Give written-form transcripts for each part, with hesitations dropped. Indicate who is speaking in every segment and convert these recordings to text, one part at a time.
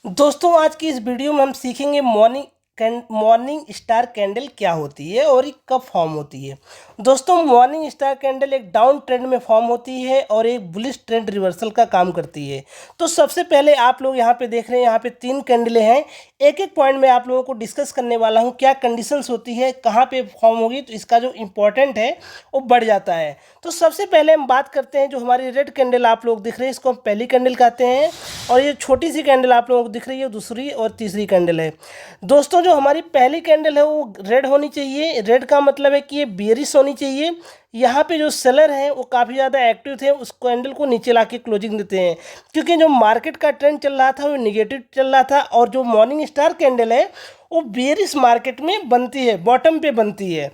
Speaker 1: दोस्तों आज की इस वीडियो में हम सीखेंगे मॉर्निंग स्टार कैंडल क्या होती है और ये कब फॉर्म होती है। दोस्तों मॉर्निंग स्टार कैंडल एक डाउन ट्रेंड में फॉर्म होती है और एक बुलिश ट्रेंड रिवर्सल का काम करती है। तो सबसे पहले आप लोग यहाँ पे देख रहे हैं, यहाँ पे 3 कैंडलें हैं। एक एक पॉइंट में आप लोगों को डिस्कस करने वाला हूँ, क्या कंडीशंस होती है, कहाँ पे फॉर्म होगी, तो इसका जो इम्पोर्टेंट है वो बढ़ जाता है। तो सबसे पहले हम बात करते हैं, जो हमारी रेड कैंडल आप लोग दिख रहे हैं इसको हम पहली कैंडल कहते हैं, और ये छोटी सी कैंडल आप लोगों को दिख रही है दूसरी और तीसरी कैंडल है। दोस्तों जो हमारी पहली कैंडल है वो रेड होनी चाहिए। रेड का मतलब है कि ये बेयरिश होनी चाहिए। यहाँ पे जो सेलर हैं वो काफ़ी ज़्यादा एक्टिव थे, उस कैंडल को नीचे ला के क्लोजिंग देते हैं, क्योंकि जो मार्केट का ट्रेंड चल रहा था वो निगेटिव चल रहा था, और जो मॉर्निंग स्टार कैंडल है वो बेयरिश मार्केट में बनती है, बॉटम पे बनती है।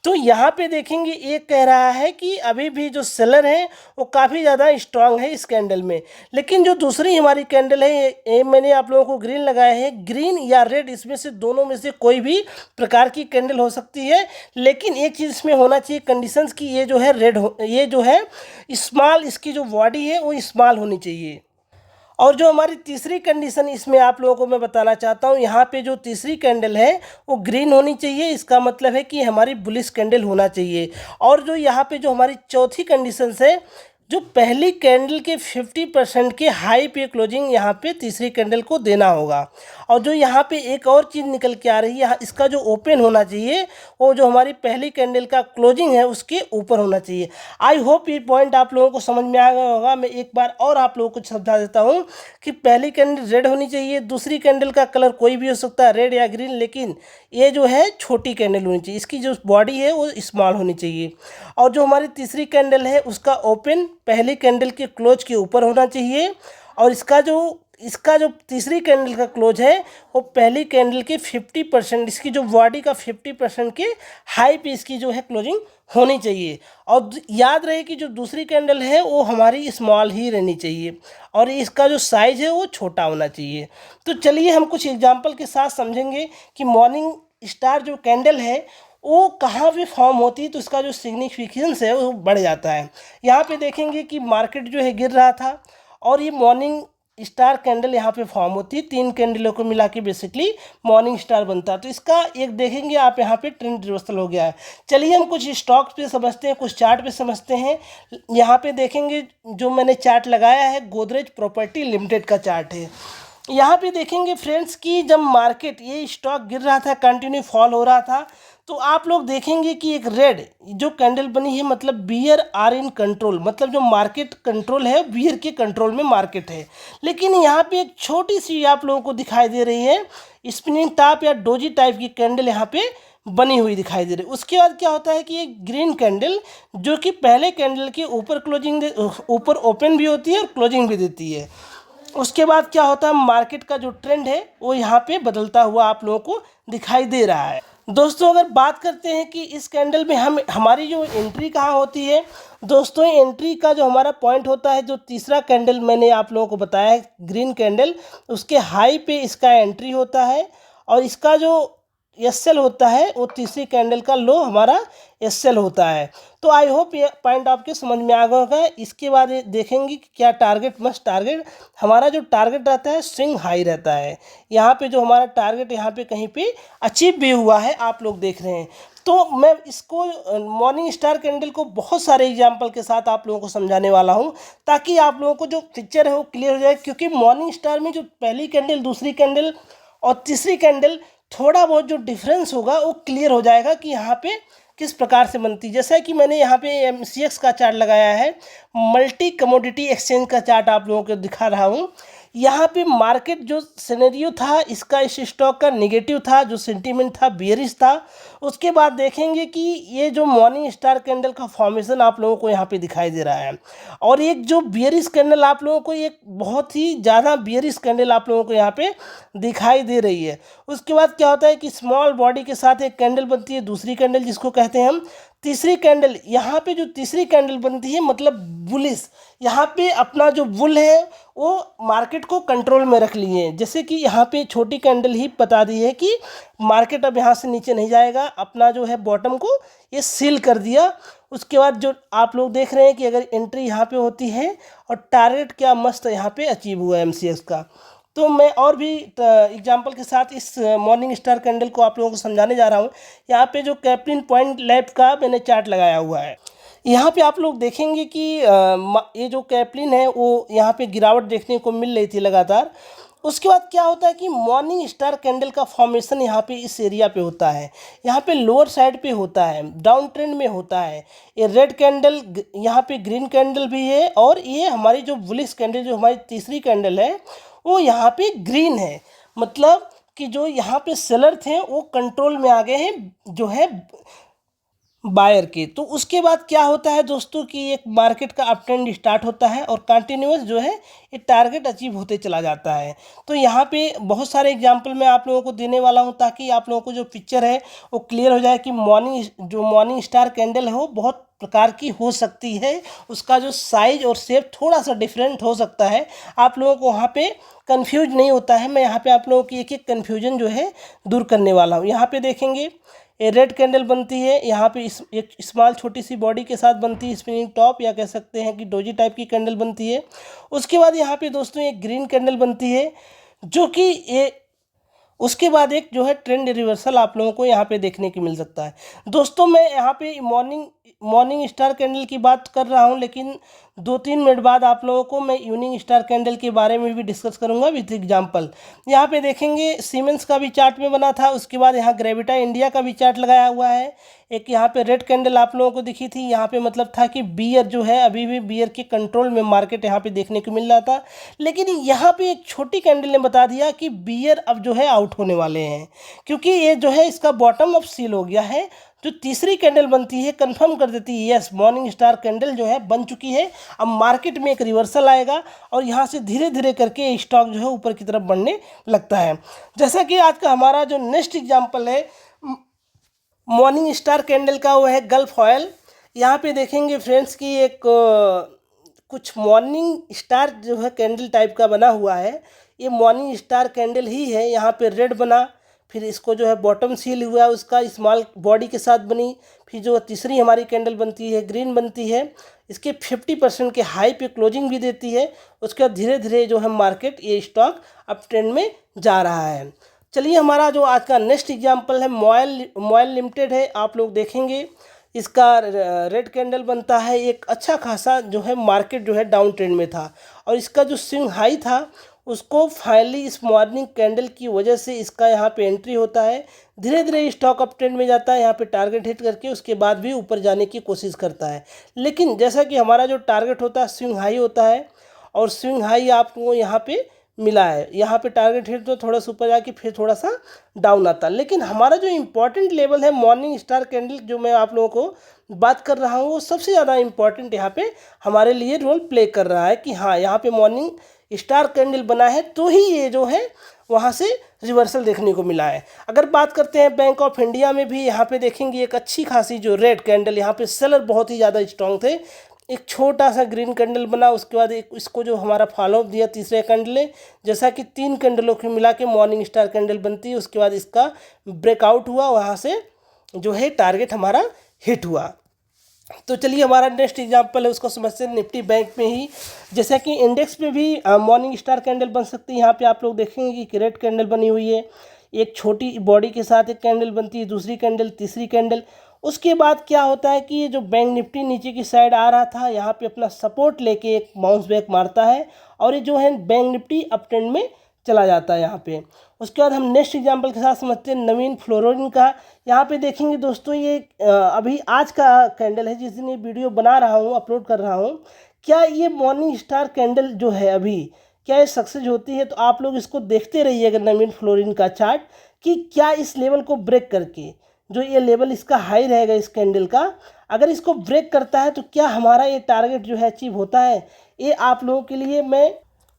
Speaker 1: तो यहाँ पे देखेंगे एक कह रहा है कि अभी भी जो सेलर है वो काफ़ी ज़्यादा स्ट्रांग है इस कैंडल में। लेकिन जो दूसरी हमारी कैंडल है, ये मैंने आप लोगों को ग्रीन लगाया है, ग्रीन या रेड, इसमें से दोनों में से कोई भी प्रकार की कैंडल हो सकती है। लेकिन एक चीज़ इसमें होना चाहिए कंडीशंस की, ये जो है रेड ये जो है स्मॉल, इसकी जो बॉडी है वो स्मॉल होनी चाहिए। और जो हमारी तीसरी कंडीशन इसमें आप लोगों को मैं बताना चाहता हूँ, यहाँ पे जो तीसरी कैंडल है वो ग्रीन होनी चाहिए। इसका मतलब है कि हमारी बुलिश कैंडल होना चाहिए। और जो यहाँ पे जो हमारी चौथी कंडीशन है, जो पहली कैंडल के 50% के हाई पे क्लोजिंग यहाँ पे तीसरी कैंडल को देना होगा। और जो यहाँ पे एक और चीज़ निकल के आ रही है, इसका जो ओपन होना चाहिए वो जो हमारी पहली कैंडल का क्लोजिंग है उसके ऊपर होना चाहिए। आई होप ये पॉइंट आप लोगों को समझ में आ गया होगा। मैं एक बार और आप लोगों को समझा देता हूँ कि पहली कैंडल रेड होनी चाहिए, दूसरी कैंडल का कलर कोई भी हो सकता है, रेड या ग्रीन, लेकिन ये जो है छोटी कैंडल होनी चाहिए, इसकी जो बॉडी है वो स्मॉल होनी चाहिए। और जो हमारी तीसरी कैंडल है उसका ओपन पहली कैंडल के क्लोज के ऊपर होना चाहिए, और इसका जो तीसरी कैंडल का क्लोज है वो पहली कैंडल के 50%, इसकी जो बॉडी का 50% के हाई पे इसकी जो है क्लोजिंग होनी चाहिए। और याद रहे कि जो दूसरी कैंडल है वो हमारी स्मॉल ही रहनी चाहिए, और इसका जो साइज है वो छोटा होना चाहिए। तो चलिए हम कुछ एग्जांपल के साथ समझेंगे कि मॉर्निंग स्टार जो कैंडल है वो कहाँ पे फॉर्म होती है, तो इसका जो सिग्निफिकेंस है वो बढ़ जाता है। यहाँ पे देखेंगे कि मार्केट जो है गिर रहा था, और ये मॉर्निंग स्टार कैंडल यहाँ पे फॉर्म होती है, 3 कैंडलों को मिला के बेसिकली मॉर्निंग स्टार बनता है। तो इसका एक देखेंगे आप यहाँ पे ट्रेंड रिवर्सल हो गया है। चलिए हम कुछ स्टॉक्स पे समझते हैं, कुछ चार्ट पे समझते हैं। यहाँ पे देखेंगे जो मैंने चार्ट लगाया है गोदरेज प्रॉपर्टी लिमिटेड का चार्ट है। यहाँ पे देखेंगे फ्रेंड्स कि जब मार्केट ये स्टॉक गिर रहा था, कंटिन्यू फॉल हो रहा था, तो आप लोग देखेंगे कि एक रेड जो कैंडल बनी है, मतलब बियर आर इन कंट्रोल, मतलब जो मार्केट कंट्रोल है बियर के कंट्रोल में मार्केट है। लेकिन यहाँ पे एक छोटी सी आप लोगों को दिखाई दे रही है स्पिनिंग टॉप या डोजी टाइप की कैंडल यहाँ पे बनी हुई दिखाई दे रही है। उसके बाद क्या होता है कि एक ग्रीन कैंडल जो कि पहले कैंडल के ऊपर ऊपर ओपन भी होती है और क्लोजिंग भी देती है। उसके बाद क्या होता है, मार्केट का जो ट्रेंड है वो यहाँ पे बदलता हुआ आप लोगों को दिखाई दे रहा है। दोस्तों अगर बात करते हैं कि इस कैंडल में हमारी जो एंट्री कहाँ होती है, दोस्तों एंट्री का जो हमारा पॉइंट होता है, जो तीसरा कैंडल मैंने आप लोगों को बताया है ग्रीन कैंडल, उसके हाई पे इसका एंट्री होता है, और इसका जो एसएल होता है वो तीसरी कैंडल का लो हमारा एसएल होता है। तो आई होप ये पॉइंट आपके समझ में आ गया होगा। इसके बाद ये देखेंगे कि क्या टारगेट हमारा जो टारगेट रहता है स्विंग हाई रहता है। यहाँ पे जो हमारा टारगेट यहाँ पे कहीं पे अचीव भी हुआ है, आप लोग देख रहे हैं। तो मैं इसको मॉर्निंग स्टार कैंडल को बहुत सारे एग्जाम्पल के साथ आप लोगों को समझाने वाला हूँ, ताकि आप लोगों को जो पिक्चर है वो क्लियर हो जाए। क्योंकि मॉर्निंग स्टार में जो पहली कैंडल, दूसरी कैंडल और तीसरी कैंडल, थोड़ा बहुत जो डिफरेंस होगा वो क्लियर हो जाएगा कि यहाँ पे किस प्रकार से बनती है। जैसा कि मैंने यहाँ पे MCX का चार्ट लगाया है, मल्टी कमोडिटी एक्सचेंज का चार्ट आप लोगों को दिखा रहा हूँ। यहाँ पे मार्केट जो सिनेरियो था इसका, इस स्टॉक का नेगेटिव था, जो सेंटीमेंट था बेयरिश था। उसके बाद देखेंगे कि ये जो मॉर्निंग स्टार कैंडल का फॉर्मेशन आप लोगों को यहाँ पे दिखाई दे रहा है, और एक जो बेयरिश कैंडल आप लोगों को, एक बहुत ही ज़्यादा बेयरिश कैंडल आप लोगों को यहाँ पे दिखाई दे रही है। उसके बाद क्या होता है कि स्मॉल बॉडी के साथ एक कैंडल बनती है, दूसरी कैंडल जिसको कहते हैं हम तीसरी कैंडल। यहाँ पे जो तीसरी कैंडल बनती है मतलब बुलिश, यहाँ पे अपना जो बुल है वो मार्केट को कंट्रोल में रख लिए हैं। जैसे कि यहाँ पे छोटी कैंडल ही बता दी है कि मार्केट अब यहाँ से नीचे नहीं जाएगा, अपना जो है बॉटम को ये सील कर दिया। उसके बाद जो आप लोग देख रहे हैं कि अगर एंट्री यहाँ पे होती है और टारगेट क्या मस्त यहाँ पे अचीव हुआ है MCX का। तो मैं और भी एग्जांपल के साथ इस मॉर्निंग स्टार कैंडल को आप लोगों को समझाने जा रहा हूँ। यहाँ पे जो कैप्लिन पॉइंट लैब का मैंने चार्ट लगाया हुआ है, यहाँ पे आप लोग देखेंगे कि ये जो कैप्लिन है वो यहाँ पे गिरावट देखने को मिल रही थी लगातार। उसके बाद क्या होता है कि मॉर्निंग स्टार कैंडल का फॉर्मेशन यहाँ पे इस एरिया पे होता है, यहाँ पे लोअर साइड पे होता है, डाउन ट्रेंड में होता है। ये रेड कैंडल, यहाँ पे ग्रीन कैंडल भी है, और ये हमारी जो बुलिश कैंडल, जो हमारी तीसरी कैंडल है, वो यहाँ पे ग्रीन है। मतलब कि जो यहाँ पे सेलर थे वो कंट्रोल में आ गए हैं जो है बायर के। तो उसके बाद क्या होता है दोस्तों कि एक मार्केट का अप ट्रेंड स्टार्ट होता है और कंटिन्यूअस जो है ये टारगेट अचीव होते चला जाता है। तो यहाँ पे बहुत सारे एग्जांपल मैं आप लोगों को देने वाला हूँ ताकि आप लोगों को जो पिक्चर है वो क्लियर हो जाए कि मॉर्निंग स्टार कैंडल है वो बहुत प्रकार की हो सकती है। उसका जो साइज और शेप थोड़ा सा डिफरेंट हो सकता है, आप लोगों को वहाँ पे कंफ्यूज नहीं होता है। मैं यहाँ पे आप लोगों की एक एक कन्फ्यूजन जो है दूर करने वाला हूँ। यहाँ पे देखेंगे ये रेड कैंडल बनती है, यहाँ पे इस एक स्मॉल छोटी सी बॉडी के साथ बनती है, स्पिनिंग टॉप या कह सकते हैं कि डोजी टाइप की कैंडल बनती है। उसके बाद यहाँ पे दोस्तों एक ग्रीन कैंडल बनती है, जो कि ये उसके बाद एक जो है ट्रेंड रिवर्सल आप लोगों को यहाँ पे देखने को मिल सकता है। दोस्तों मैं यहाँ पे मॉर्निंग स्टार कैंडल की बात कर रहा हूँ, लेकिन 2-3 मिनट बाद आप लोगों को मैं इवनिंग स्टार कैंडल के बारे में भी डिस्कस करूँगा विथ एग्जांपल। यहाँ पे देखेंगे सीमेंस का भी चार्ट में बना था, उसके बाद यहाँ ग्रेविटा इंडिया का भी चार्ट लगाया हुआ है। एक यहाँ पे रेड कैंडल आप लोगों को दिखी थी, यहाँ पे मतलब था कि बियर जो है अभी भी बियर के कंट्रोल में मार्केट यहाँ पे देखने को मिल रहा था। लेकिन यहाँ पे एक छोटी कैंडल ने बता दिया कि बियर अब जो है आउट होने वाले हैं, क्योंकि ये जो है इसका बॉटम अप सील हो गया है। जो तीसरी कैंडल बनती है कंफर्म कर देती है यस मॉर्निंग स्टार कैंडल जो है बन चुकी है। अब मार्केट में एक रिवर्सल आएगा और यहाँ से धीरे धीरे करके स्टॉक जो है ऊपर की तरफ बढ़ने लगता है। जैसा कि आज का हमारा जो नेक्स्ट एग्जाम्पल है मॉर्निंग स्टार कैंडल का, वो है गल्फ ऑयल। यहाँ पे देखेंगे फ्रेंड्स कि एक कुछ मॉर्निंग स्टार जो है कैंडल टाइप का बना हुआ है, ये मॉर्निंग स्टार कैंडल ही है। यहाँ पे रेड बना, फिर इसको जो है बॉटम सील हुआ, उसका स्मॉल बॉडी के साथ बनी, फिर जो तीसरी हमारी कैंडल बनती है ग्रीन बनती है, इसके 50% के हाई पे क्लोजिंग भी देती है। उसके बाद धीरे धीरे जो है मार्केट ये स्टॉक अप ट्रेंड में जा रहा है। चलिए हमारा जो आज का नेक्स्ट एग्जांपल है मॉयल लिमिटेड है। आप लोग देखेंगे इसका रेड कैंडल बनता है, एक अच्छा खासा जो है मार्केट जो है डाउन ट्रेंड में था, और इसका जो स्विंग हाई था उसको फाइनली इस मॉर्निंग कैंडल की वजह से इसका यहाँ पे एंट्री होता है। धीरे धीरे स्टॉक अप ट्रेंड में जाता है, यहाँ पे टारगेट हिट करके उसके बाद भी ऊपर जाने की कोशिश करता है। लेकिन जैसा कि हमारा जो टारगेट होता है स्विंग हाई होता है, और स्विंग हाई आपको यहाँ पे मिला है, यहाँ पे टारगेट हिट तो थोड़ा सा ऊपर जाके फिर थोड़ा सा डाउन आता है। लेकिन हमारा जो इम्पोर्टेंट लेवल है मॉर्निंग स्टार कैंडल जो मैं आप लोगों को बात कर रहा हूँ, वो सबसे ज़्यादा इम्पॉर्टेंट यहाँ पे हमारे लिए रोल प्ले कर रहा है कि हाँ यहाँ पे मॉर्निंग स्टार कैंडल बना है तो ही ये जो है वहाँ से रिवर्सल देखने को मिला है। अगर बात करते हैं बैंक ऑफ इंडिया में भी यहाँ पे देखेंगे एक अच्छी खासी जो रेड कैंडल, यहाँ पे सेलर बहुत ही ज़्यादा स्ट्रॉन्ग थे। एक छोटा सा ग्रीन कैंडल बना, उसके बाद एक इसको जो हमारा फॉलोअप दिया तीसरे कैंडल ने, जैसा कि 3 कैंडलों को मिला के मॉर्निंग स्टार कैंडल बनती है। उसके बाद इसका ब्रेकआउट हुआ, वहाँ से जो है टारगेट हमारा हिट हुआ। तो चलिए हमारा नेक्स्ट एग्जांपल है उसको समझते हैं निफ्टी बैंक में ही। जैसा कि इंडेक्स में भी मॉर्निंग स्टार कैंडल बन सकती है। यहाँ पे आप लोग देखेंगे कि रेड कैंडल बनी हुई है, एक छोटी बॉडी के साथ एक कैंडल बनती है, दूसरी कैंडल, तीसरी कैंडल। उसके बाद क्या होता है कि ये जो बैंक निफ्टी नीचे की साइड आ रहा था, यहाँ पे अपना सपोर्ट लेके एक बाउंस बैक मारता है, और ये जो है बैंक निफ्टी अप ट्रेंड में चला जाता है यहाँ पे। उसके बाद हम नेक्स्ट एग्जांपल के साथ समझते हैं नवीन फ्लोरिन का। यहाँ पे देखेंगे दोस्तों ये अभी आज का कैंडल है, जिस दिन ये वीडियो बना रहा हूँ अपलोड कर रहा हूँ। क्या ये मॉर्निंग स्टार कैंडल जो है अभी क्या ये सक्सेस होती है? तो आप लोग इसको देखते रहिएगा नवीन फ्लोरिन का चार्ट कि क्या इस लेवल को ब्रेक करके जो ये लेवल इसका हाई रहेगा इस कैंडल का, अगर इसको ब्रेक करता है तो क्या हमारा ये टारगेट जो है अचीव होता है। ये आप लोगों के लिए मैं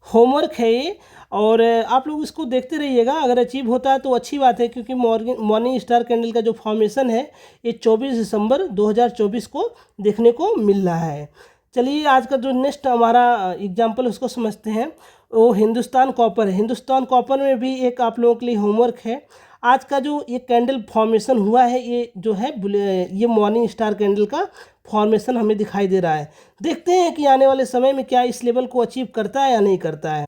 Speaker 1: होमवर्क है ये, और आप लोग इसको देखते रहिएगा। अगर अचीव होता है तो अच्छी बात है, क्योंकि मॉर्निंग स्टार कैंडल का जो फॉर्मेशन है ये 24 दिसंबर 2024 को देखने को मिल रहा है। चलिए आज का जो नेक्स्ट हमारा एग्जांपल उसको समझते हैं, वो हिंदुस्तान कॉपर है। हिंदुस्तान कॉपर में भी एक आप लोगों के लिए होमवर्क है। आज का जो ये कैंडल फॉर्मेशन हुआ है ये जो है ये मॉर्निंग स्टार कैंडल का फॉर्मेशन हमें दिखाई दे रहा है। देखते हैं कि आने वाले समय में क्या इस लेवल को अचीव करता है या नहीं करता है।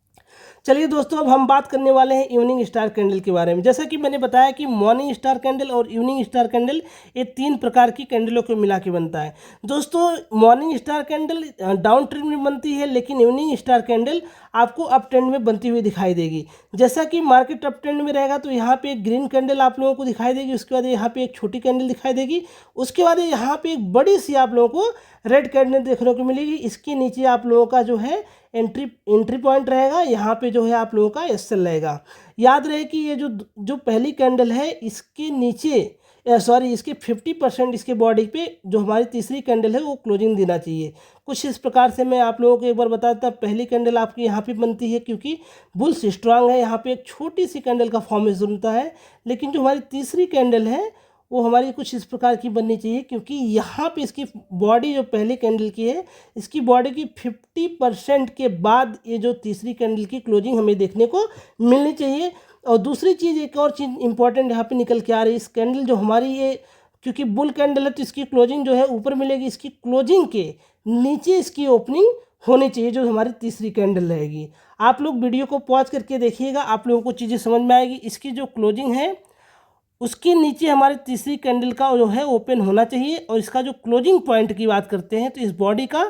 Speaker 1: चलिए दोस्तों, अब हम बात करने वाले हैं इवनिंग स्टार कैंडल के बारे में। जैसा कि मैंने बताया कि मॉर्निंग स्टार कैंडल और इवनिंग स्टार कैंडल ये 3 प्रकार की कैंडलों को मिला के बनता है। दोस्तों, morning star candle down trend में बनती है, लेकिन इवनिंग स्टार कैंडल आपको अप ट्रेंड में बनती हुई दिखाई देगी। जैसा कि मार्केट अप ट्रेंड में रहेगा तो यहाँ पे एक ग्रीन कैंडल आप लोगों को दिखाई देगी, उसके बाद यहाँ पे एक छोटी कैंडल दिखाई देगी, उसके बाद यहाँ पे एक बड़ी सी आप लोगों को रेड कैंडल देखने को मिलेगी। इसके नीचे आप लोगों का जो है एंट्री पॉइंट रहेगा, यहाँ पे जो है आप लोगों का एसएल रहेगा। याद रहे कि ये जो पहली कैंडल है इसके नीचे इसके 50% इसके बॉडी पे जो हमारी तीसरी कैंडल है वो क्लोजिंग देना चाहिए। कुछ इस प्रकार से मैं आप लोगों को एक बार बता देता। पहली कैंडल आपकी यहाँ पे बनती है क्योंकि बुल्स स्ट्रांग है, यहाँ पे एक छोटी सी कैंडल का फॉर्मेशन होता है, लेकिन जो हमारी तीसरी कैंडल है वो हमारी कुछ इस प्रकार की बननी चाहिए, क्योंकि यहाँ पे इसकी बॉडी जो पहली कैंडल की है इसकी बॉडी की 50% के बाद ये जो तीसरी कैंडल की क्लोजिंग हमें देखने को मिलनी चाहिए। और दूसरी चीज़, एक और चीज़ इंपॉर्टेंट यहाँ पे निकल के आ रही है, इस कैंडल जो हमारी ये क्योंकि बुल कैंडल है तो इसकी क्लोजिंग जो है ऊपर मिलेगी, इसकी क्लोजिंग के नीचे इसकी ओपनिंग होनी चाहिए जो हमारी तीसरी कैंडल रहेगी। आप लोग वीडियो को पॉज करके देखिएगा, आप लोगों को चीज़ें समझ में आएगी। इसकी जो क्लोजिंग है उसके नीचे हमारी तीसरी कैंडल का जो है ओपन होना चाहिए, और इसका जो क्लोजिंग पॉइंट की बात करते हैं तो इस बॉडी का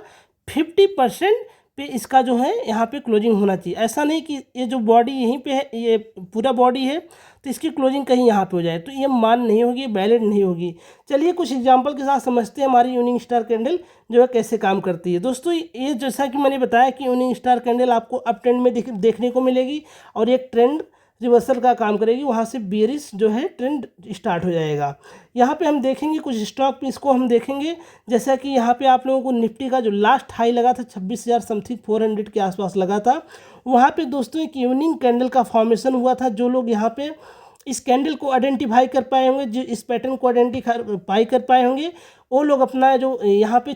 Speaker 1: 50% पे इसका जो है यहाँ पे क्लोजिंग होना चाहिए। ऐसा नहीं कि ये जो बॉडी यहीं पे है, ये पूरा बॉडी है तो इसकी क्लोजिंग कहीं यहाँ पे हो जाए, तो ये मान नहीं होगी, वैलिड नहीं होगी। चलिए कुछ एग्जांपल के साथ समझते हैं हमारी इवनिंग स्टार कैंडल जो है कैसे काम करती है। दोस्तों, ये जैसा कि मैंने बताया कि इवनिंग स्टार कैंडल आपको अप ट्रेंड में देखने को मिलेगी और एक ट्रेंड रिवर्सल का काम करेगी, वहाँ से बेरिश जो है ट्रेंड स्टार्ट हो जाएगा। यहाँ पे हम देखेंगे कुछ स्टॉक पे, इसको हम देखेंगे जैसा कि यहाँ पे आप लोगों को निफ्टी का जो लास्ट हाई लगा था 26,000 समथिंग 400 के आसपास लगा था, वहाँ पे दोस्तों एक इवनिंग कैंडल का फॉर्मेशन हुआ था। जो लोग यहाँ पे इस कैंडल को आइडेंटिफाई कर पाए होंगे, जो इस पैटर्न को आइडेंटिफाई कर पाए होंगे, वो लोग अपना जो यहाँ पे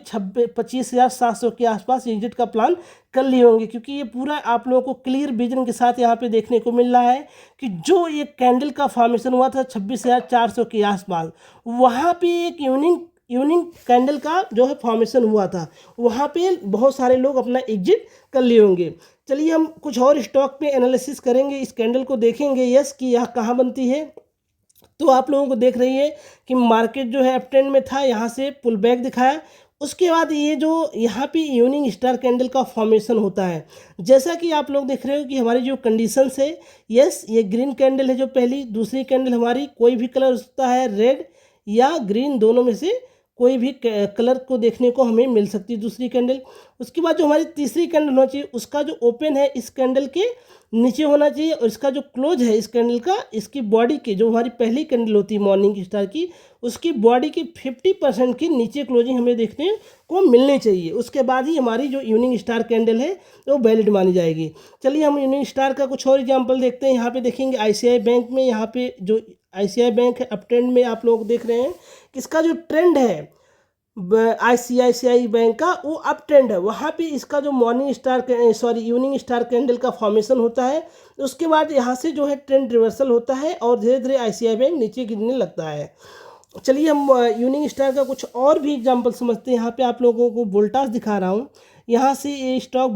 Speaker 1: 25,700 के आसपास एग्जिट का प्लान कर लिए होंगे, क्योंकि ये पूरा आप लोगों को क्लियर विजन के साथ यहाँ पे देखने को मिल रहा है कि जो ये कैंडल का फॉर्मेशन हुआ था 26,400 के आसपास, वहाँ पे एक इवनिंग कैंडल का जो है फॉर्मेशन हुआ था, वहाँ पे बहुत सारे लोग अपना एग्जिट कर लिए होंगे। चलिए हम कुछ और स्टॉक पे एनालिसिस करेंगे, इस कैंडल को देखेंगे यस कि यह कहाँ बनती है। तो आप लोगों को देख रही है कि मार्केट जो है अप ट्रेंड में था, यहाँ से पुल बैक दिखाया, उसके बाद ये जो यहाँ पे इवनिंग स्टार कैंडल का फॉर्मेशन होता है। जैसा कि आप लोग देख रहे हो कि हमारी जो कंडीशंस है, यस ये ग्रीन कैंडल है जो पहली, दूसरी कैंडल हमारी कोई भी कलर होता है, रेड या ग्रीन, दोनों में से कोई भी कलर को देखने को हमें मिल सकती है दूसरी कैंडल। उसके बाद जो हमारी तीसरी कैंडल होना चाहिए उसका जो ओपन है इस कैंडल के नीचे होना चाहिए, और इसका जो क्लोज है इस कैंडल का इसकी बॉडी के जो हमारी पहली कैंडल होती है मॉर्निंग स्टार की, उसकी बॉडी की 50% के नीचे क्लोजिंग हमें देखने को मिलनी चाहिए। उसके बाद ही हमारी जो इवनिंग स्टार कैंडल है वो वैलिड मानी जाएगी। चलिए हम इवनिंग स्टार का कुछ और एग्जाम्पल देखते हैं। यहाँ पे देखेंगे ICICI बैंक में, यहाँ पे जो ICICI बैंक है अप ट्रेंड में आप लोग देख रहे हैं, इसका जो ट्रेंड है ICICI बैंक का वो अप ट्रेंड है। वहाँ पे इसका जो इवनिंग स्टार कैंडल का फॉर्मेशन होता है, उसके बाद यहाँ से जो है ट्रेंड रिवर्सल होता है और धीरे धीरे ICICI बैंक नीचे गिरने लगता है। चलिए हम इवनिंग स्टार का कुछ और भी एग्जांपल समझते हैं। यहाँ पे आप लोगों को वोल्टास दिखा रहा हूँ, यहाँ से ये स्टॉक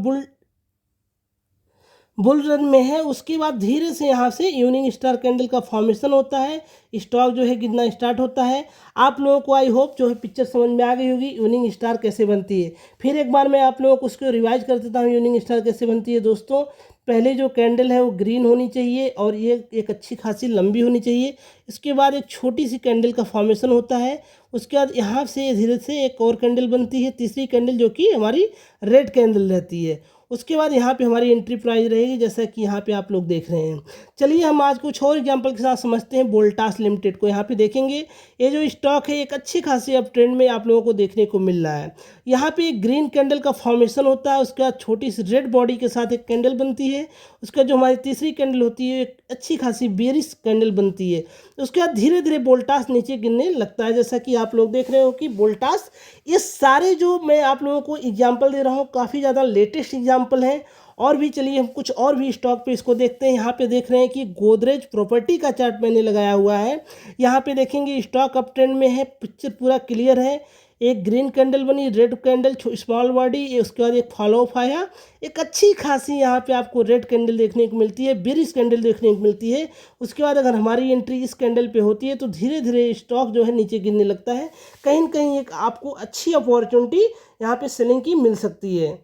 Speaker 1: बुल रन में है, उसके बाद धीरे से यहाँ से इवनिंग स्टार कैंडल का फॉर्मेशन होता है, स्टॉक जो है गिरना स्टार्ट होता है। आप लोगों को आई होप जो है पिक्चर समझ में आ गई होगी इवनिंग स्टार कैसे बनती है। फिर एक बार मैं आप लोगों को उसको रिवाइज कर देता हूँ इवनिंग स्टार कैसे बनती है। दोस्तों, पहले जो कैंडल है वो ग्रीन होनी चाहिए और ये एक अच्छी खासी लंबी होनी चाहिए। इसके बाद एक छोटी सी कैंडल का फॉर्मेशन होता है, उसके बाद यहाँ से धीरे से एक और कैंडल बनती है, तीसरी कैंडल जो कि हमारी रेड कैंडल रहती है। उसके बाद यहाँ पे हमारी एंट्री प्राइस रहेगी जैसा कि यहाँ पे आप लोग देख रहे हैं। चलिए हम आज कुछ और एग्जांपल के साथ समझते हैं वोल्टास लिमिटेड को। यहाँ पे देखेंगे ये जो स्टॉक है एक अच्छी खासी अप ट्रेंड में आप लोगों को देखने को मिल रहा है। यहाँ पे एक ग्रीन कैंडल का फॉर्मेशन होता है, उसके बाद छोटी सी रेड बॉडी के साथ एक कैंडल बनती है, उसका जो हमारी तीसरी कैंडल होती है एक अच्छी खासी बेरिश कैंडल बनती है। उसके बाद धीरे धीरे वोल्टास नीचे गिरने लगता है, जैसा कि आप लोग देख रहे हो कि वोल्टास, ये सारे जो मैं आप लोगों को एग्जाम्पल दे रहा हूँ काफ़ी ज़्यादा लेटेस्ट एग्जाम्पल हैं। और भी चलिए हम कुछ और भी स्टॉक पे इसको देखते हैं। यहाँ पे देख रहे हैं कि गोदरेज प्रॉपर्टी का चार्ट मैंने लगाया हुआ है। यहाँ पे देखेंगे स्टॉक अप ट्रेंड में है, पिक्चर पूरा क्लियर है। एक ग्रीन कैंडल बनी, रेड कैंडल स्मॉल बॉडी, उसके बाद एक फॉलो अप आया, एक अच्छी खासी यहाँ पे आपको रेड कैंडल देखने को मिलती है, बेरिश कैंडल देखने को मिलती है। उसके बाद अगर हमारी एंट्री इस कैंडल पे होती है तो धीरे धीरे स्टॉक जो है नीचे गिरने लगता है। कहीं न कहीं एक आपको अच्छी अपॉर्चुनिटी यहाँ पे सेलिंग की मिल सकती है।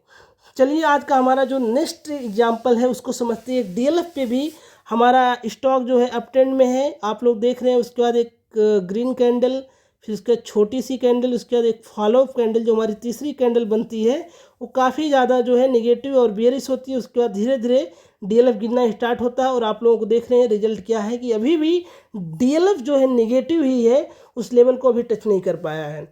Speaker 1: चलिए आज का हमारा जो नेक्स्ट एग्जाम्पल है उसको समझते हैं। डीएलएफ पे भी हमारा स्टॉक जो है अप ट्रेंड में है, आप लोग देख रहे हैं। उसके बाद एक ग्रीन कैंडल, फिर उसके बाद छोटी सी कैंडल, उसके बाद एक फॉलो अप कैंडल जो हमारी तीसरी कैंडल बनती है वो काफ़ी ज़्यादा जो है नेगेटिव और बेयरिश होती है। उसके बाद धीरे धीरे डीएलएफ गिरना स्टार्ट होता है और आप लोगों को देख रहे हैं रिजल्ट क्या है कि अभी भी डीएलएफ जो है नेगेटिव ही है, उस लेवल को अभी टच नहीं कर पाया है।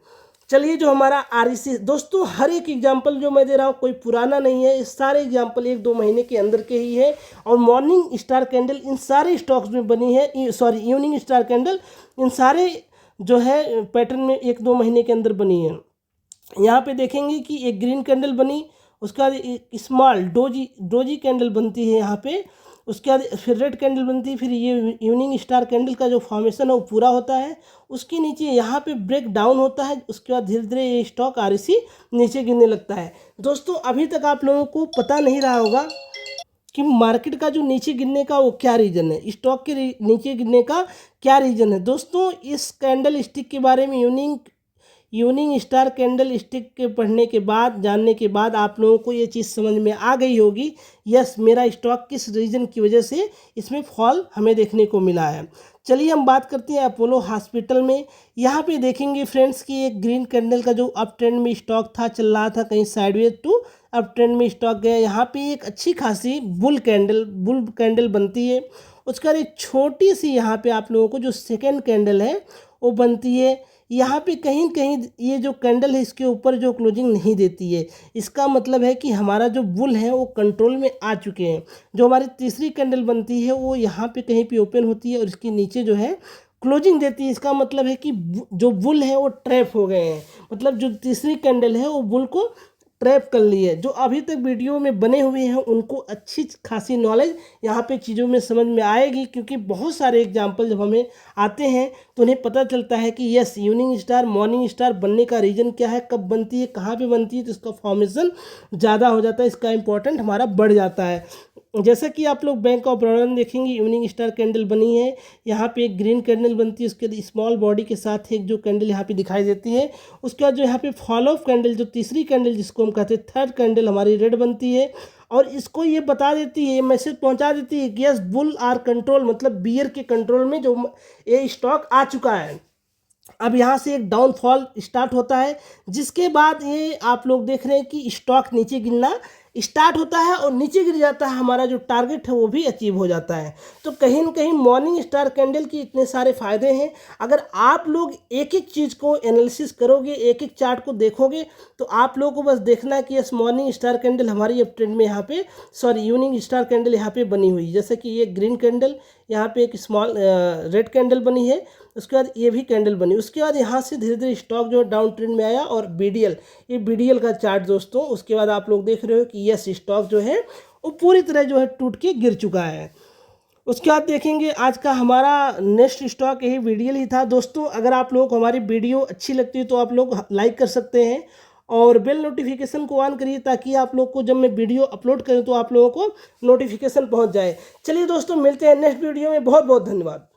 Speaker 1: चलिए जो हमारा आरईसी, दोस्तों हर एक एग्जाम्पल जो मैं दे रहा हूँ कोई पुराना नहीं है, इस सारे एग्जाम्पल 1-2 महीने के अंदर के ही है। और मॉर्निंग स्टार कैंडल इन सारे स्टॉक्स में बनी है, सॉरी इवनिंग स्टार कैंडल इन सारे जो है पैटर्न में 1-2 महीने के अंदर बनी है। यहाँ पे देखेंगे कि एक ग्रीन कैंडल बनी, उसका स्मॉल डोजी कैंडल बनती है यहाँ पे, उसके बाद फिर रेड कैंडल बनती है, फिर ये इवनिंग स्टार कैंडल का जो फॉर्मेशन है वो पूरा होता है। उसके नीचे यहाँ पे ब्रेक डाउन होता है, उसके बाद धीरे धीरे ये स्टॉक आरईसी नीचे गिरने लगता है। दोस्तों अभी तक आप लोगों को पता नहीं रहा होगा कि मार्केट का जो नीचे गिरने का वो क्या रीज़न है, स्टॉक के नीचे गिरने का क्या रीज़न है। दोस्तों इस कैंडल स्टिक के बारे में इवनिंग स्टार कैंडल स्टिक के पढ़ने के बाद, जानने के बाद आप लोगों को ये चीज़ समझ में आ गई होगी, यस मेरा स्टॉक किस रीज़न की वजह से इसमें फॉल हमें देखने को मिला है। चलिए हम बात करते हैं अपोलो हॉस्पिटल में। यहाँ पे देखेंगे फ्रेंड्स कि एक ग्रीन कैंडल का जो अप ट्रेंड में स्टॉक था, चल रहा था कहीं साइडवेज टू अप ट्रेंड में स्टॉक गया। यहाँ पे एक अच्छी खासी बुल कैंडल बनती है। उसका एक छोटी सी यहाँ पे आप लोगों को जो सेकेंड कैंडल है वो बनती है। यहाँ पे कहीं कहीं ये जो कैंडल है इसके ऊपर जो क्लोजिंग नहीं देती है, इसका मतलब है कि हमारा जो बुल है वो कंट्रोल में आ चुके हैं। जो हमारी तीसरी कैंडल बनती है वो यहाँ पे कहीं पे ओपन होती है और इसके नीचे जो है क्लोजिंग देती है, इसका मतलब है कि जो बुल है वो ट्रैप हो गए हैं। मतलब जो तीसरी कैंडल है वो बुल को ट्रैप कर ली है। जो अभी तक वीडियो में बने हुए हैं उनको अच्छी खासी नॉलेज यहाँ पे चीज़ों में समझ में आएगी, क्योंकि बहुत सारे एग्जाम्पल जब हमें आते हैं तो उन्हें पता चलता है कि yes evening star morning star बनने का रीज़न क्या है, कब बनती है, कहाँ पे बनती है, तो इसका फॉर्मेशन ज़्यादा हो जाता है, इसका इंपॉर्टेंट हमारा बढ़ जाता है। जैसा कि आप लोग बैंक ऑफ बड़ौदा में देखेंगे इवनिंग स्टार कैंडल बनी है, यहाँ पे एक ग्रीन कैंडल बनती है, उसके बाद स्मॉल बॉडी के साथ एक जो कैंडल यहाँ पे दिखाई देती है। उसके बाद जो यहाँ पे फॉलो अप कैंडल जो तीसरी कैंडल जिसको हम कहते हैं थर्ड कैंडल हमारी रेड बनती है, और इसको ये बता देती है, मैसेज पहुँचा देती है कि यस बुल आर कंट्रोल, मतलब बियर के कंट्रोल में जो ये स्टॉक आ चुका है। अब यहाँ से एक डाउनफॉल स्टार्ट होता है, जिसके बाद ये आप लोग देख रहे हैं कि स्टॉक नीचे गिरना स्टार्ट होता है और नीचे गिर जाता है, हमारा जो टारगेट है वो भी अचीव हो जाता है। तो कहीं न कहीं मॉर्निंग स्टार कैंडल की इतने सारे फ़ायदे हैं। अगर आप लोग एक एक चीज़ को एनालिसिस करोगे, एक एक चार्ट को देखोगे, तो आप लोगों को बस देखना है कि यस मॉर्निंग स्टार कैंडल हमारी अप ट्रेंड में यहाँ पे इवनिंग स्टार कैंडल यहाँ पे बनी हुई, जैसे कि ये ग्रीन कैंडल, यहाँ पे एक स्मॉल रेड कैंडल बनी है, उसके बाद ये भी कैंडल बनी, उसके बाद यहाँ से धीरे धीरे स्टॉक जो डाउन ट्रेंड में आया और बीडीएल, ये बीडीएल का चार्ट दोस्तों। उसके बाद आप लोग देख रहे हो कि यस स्टॉक जो है वो पूरी तरह जो है टूट के गिर चुका है। उसके बाद देखेंगे आज का हमारा नेक्स्ट स्टॉक यही बीडीएल ही था। दोस्तों अगर आप लोगों को हमारी वीडियो अच्छी लगती है तो आप लोग लाइक कर सकते हैं और बेल नोटिफिकेशन को ऑन करिए, ताकि आप लोग को जब मैं वीडियो अपलोड करूँ तो आप लोगों को नोटिफिकेशन पहुँच जाए। चलिए दोस्तों मिलते हैं नेक्स्ट वीडियो में, बहुत बहुत धन्यवाद।